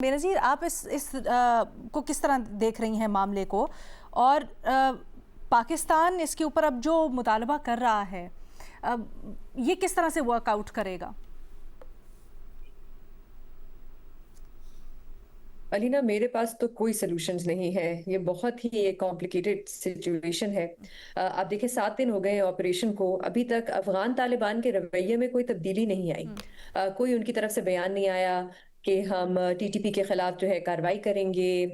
بےنظیر، آپ اس کو کس طرح دیکھ رہی ہیں معاملے کو، اور پاکستان اس کے اوپر اب جو مطالبہ کر رہا ہے یہ کس طرح سے ورک آؤٹ کرے گا؟ علینا، میرے پاس تو کوئی سلوشنز نہیں ہے. یہ بہت ہی ایک کمپلیکیٹڈ سچویشن ہے. آپ دیکھیں 7 دن ہو گئے آپریشن کو، ابھی تک افغان طالبان کے رویے میں کوئی تبدیلی نہیں آئی. کوئی ان کی طرف سے بیان نہیں آیا کہ ہم ٹی ٹی پی کے خلاف جو ہے کارروائی کریں گے،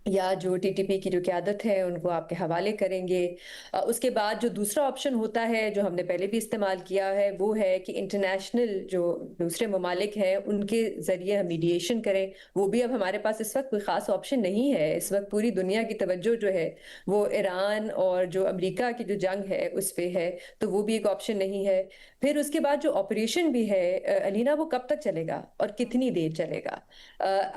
یا جو ٹی ٹی پی کی جو قیادت ہے ان کو آپ کے حوالے کریں گے. اس کے بعد جو دوسرا آپشن ہوتا ہے، جو ہم نے پہلے بھی استعمال کیا ہے، وہ ہے کہ انٹرنیشنل جو دوسرے ممالک ہیں ان کے ذریعے ہم میڈیشن کریں. وہ بھی اب ہمارے پاس اس وقت کوئی خاص آپشن نہیں ہے. اس وقت پوری دنیا کی توجہ جو ہے وہ ایران اور جو امریکہ کی جو جنگ ہے اس پہ ہے، تو وہ بھی ایک آپشن نہیں ہے. پھر اس کے بعد جو آپریشن بھی ہے علینا، وہ کب تک چلے گا اور کتنی دیر چلے گا؟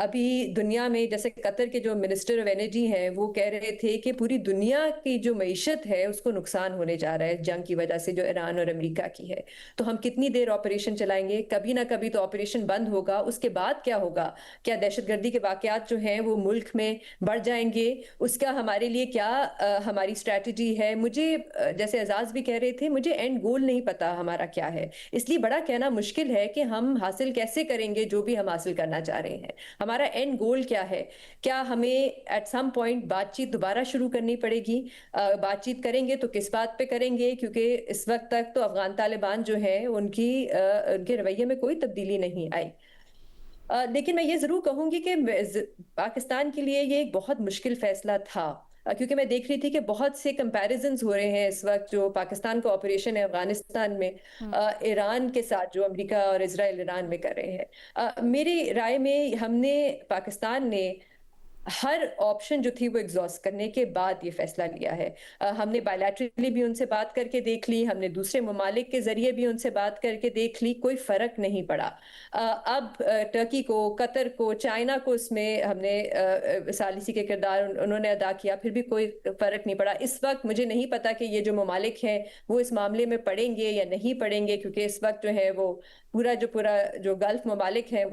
ابھی دنیا میں جیسے قطر کے جو منسٹر آف انرجی ہیں وہ کہہ رہے تھے کہ پوری دنیا کی جو معیشت ہے اس کو نقصان ہونے جا رہا ہے جنگ کی وجہ سے، جو ایران اور امریکہ کی ہے. تو ہم کتنی دیر آپریشن چلائیں گے؟ کبھی نہ کبھی تو آپریشن بند ہوگا. اس کے بعد کیا ہوگا؟ کیا دہشت گردی کے واقعات جو ہیں وہ ملک میں بڑھ جائیں گے؟ اس کا ہمارے لیے کیا ہماری اسٹریٹجی ہے؟ مجھے جیسے اعزاز بھی کہہ رہے تھے، مجھے اینڈ گول نہیں پتا ہمارا کیا ہے. اس لیے بڑا کہنا مشکل ہے کہ ہم حاصل کیسے کریں گے جو بھی ہم حاصل کرنا چاہ رہے ہیں. ہمارا اینڈ گول کیا ہے؟ کیا ہمیں ایٹ سم پوائنٹ بات چیت دوبارہ شروع کرنی پڑے گی؟ بات چیت کریں گے تو کس بات پہ کریں گے؟ کیونکہ اس وقت تک تو افغان طالبان جو ہیں ان کے رویے میں کوئی تبدیلی نہیں آئی. لیکن میں یہ ضرور کہوں گی کہ پاکستان کے لیے یہ ایک بہت مشکل فیصلہ تھا، کیونکہ میں دیکھ رہی تھی کہ بہت سے کمپیریزنز ہو رہے ہیں اس وقت جو پاکستان کا آپریشن ہے افغانستان میں ایران کے ساتھ، جو امریکہ اور اسرائیل ایران میں کر رہے ہیں. میری رائے میں پاکستان نے ہر آپشن جو تھی وہ ایگزاسٹ کرنے کے بعد یہ فیصلہ لیا ہے. ہم نے بائیلیٹرلی بھی ان سے بات کر کے دیکھ لی، ہم نے دوسرے ممالک کے ذریعے بھی ان سے بات کر کے دیکھ لی، کوئی فرق نہیں پڑا. اب ٹرکی کو، قطر کو، چائنا کو اس میں ہم نے ثالثی کے کردار انہوں نے ادا کیا، پھر بھی کوئی فرق نہیں پڑا. اس وقت مجھے نہیں پتا کہ یہ جو ممالک ہیں وہ اس معاملے میں پڑیں گے یا نہیں پڑیں گے، کیونکہ اس وقت جو ہے وہ پورا جو گلف ممالک ہیں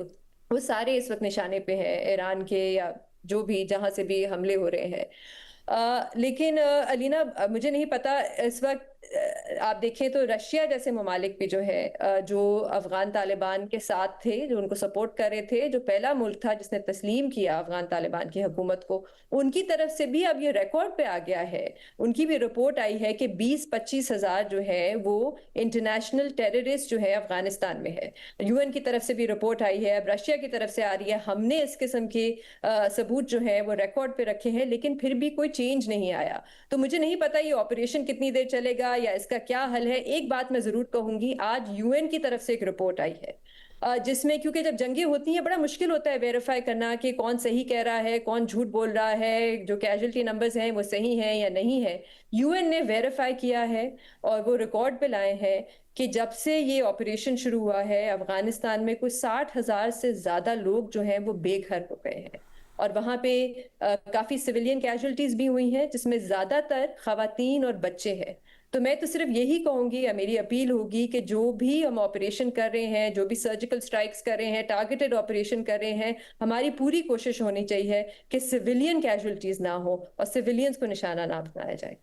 وہ سارے اس وقت نشانے پہ ہیں ایران کے، یا جو بھی جہاں سے بھی حملے ہو رہے ہیں. لیکن علینا، مجھے نہیں پتا اس وقت آپ دیکھیں تو رشیا جیسے ممالک بھی جو ہے جو افغان طالبان کے ساتھ تھے، جو ان کو سپورٹ کر رہے تھے، جو پہلا ملک تھا جس نے تسلیم کیا افغان طالبان کی حکومت کو، ان کی طرف سے بھی اب یہ ریکارڈ پہ آ گیا ہے. ان کی بھی رپورٹ آئی ہے کہ 20-25 ہزار جو ہے وہ انٹرنیشنل ٹیررسٹ جو ہے افغانستان میں ہے. یو این کی طرف سے بھی رپورٹ آئی ہے، اب رشیا کی طرف سے آ رہی ہے. ہم نے اس قسم کے ثبوت جو ہے وہ ریکارڈ پہ رکھے ہیں، لیکن پھر بھی کوئی چینج نہیں آیا. تو مجھے نہیں پتا یہ آپریشن کتنی دیر چلے گا یا اس کا کیا حل ہے. ایک بات میں ضرور کہوں گی، آج یو این کی طرف سے ایک رپورٹ آئی ہے جس میں، کیونکہ جب جنگیں ہوتی ہیں بڑا مشکل ہوتا ہے ویریفائی کرنا کہ کون صحیح کہہ رہا ہے، کون جھوٹ بول رہا ہے، جو کیجولٹی نمبرز ہیں وہ صحیح ہیں یا نہیں ہے. یو این نے ویریفائی کیا ہے اور وہ ریکارڈ پہ لائے ہیں کہ جب سے یہ آپریشن شروع ہوا ہے افغانستان میں کوئی 60,000 سے زیادہ لوگ جو ہیں وہ بے گھر ہو گئے ہیں، اور وہاں پہ کافی سویلین کیجولٹیز بھی ہوئی ہیں جس میں زیادہ تر خواتین اور بچے ہیں. تو میں تو صرف یہی کہوں گی، یا میری اپیل ہوگی کہ جو بھی ہم آپریشن کر رہے ہیں، جو بھی سرجیکل سٹرائکس کر رہے ہیں، ٹارگیٹڈ آپریشن کر رہے ہیں، ہماری پوری کوشش ہونی چاہیے کہ سویلین کیجولٹیز نہ ہو اور سویلینز کو نشانہ نہ بنایا جائے.